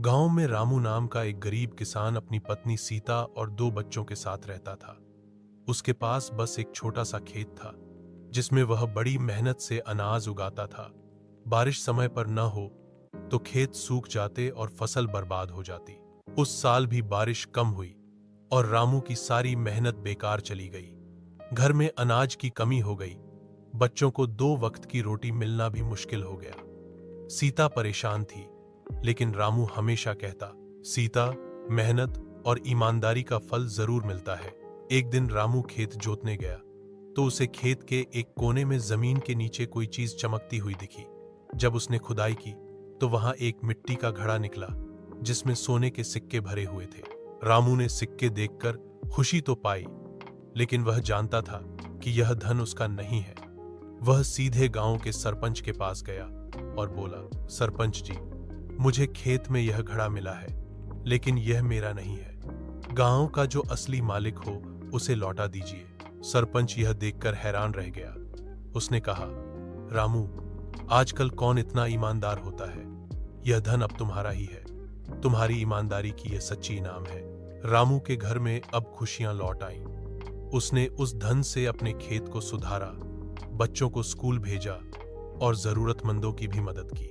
गांव में रामू नाम का एक गरीब किसान अपनी पत्नी सीता और 2 बच्चों के साथ रहता था। उसके पास बस एक छोटा सा खेत था जिसमें वह बड़ी मेहनत से अनाज उगाता था। बारिश समय पर न हो तो खेत सूख जाते और फसल बर्बाद हो जाती। उस साल भी बारिश कम हुई और रामू की सारी मेहनत बेकार चली गई। घर में अनाज की कमी हो गई। बच्चों को 2 वक्त की रोटी मिलना भी मुश्किल हो गया। सीता परेशान थी, लेकिन रामू हमेशा कहता, सीता, मेहनत और ईमानदारी का फल जरूर मिलता है। एक दिन रामू खेत जोतने गया तो उसे खेत के एक कोने में जमीन के नीचे कोई चीज चमकती हुई दिखी। जब उसने खुदाई की तो वहां एक मिट्टी का घड़ा निकला जिसमें सोने के सिक्के भरे हुए थे। रामू ने सिक्के देखकर खुशी तो पाई, लेकिन वह जानता था कि यह धन उसका नहीं है। वह सीधे गांव के सरपंच के पास गया और बोला, सरपंच जी, मुझे खेत में यह घड़ा मिला है, लेकिन यह मेरा नहीं है। गांव का जो असली मालिक हो उसे लौटा दीजिए। सरपंच यह देखकर हैरान रह गया। उसने कहा, रामू, आजकल कौन इतना ईमानदार होता है? यह धन अब तुम्हारा ही है। तुम्हारी ईमानदारी की यह सच्ची इनाम है। रामू के घर में अब खुशियां लौट आईं। उसने उस धन से अपने खेत को सुधारा, बच्चों को स्कूल भेजा और जरूरतमंदों की भी मदद की।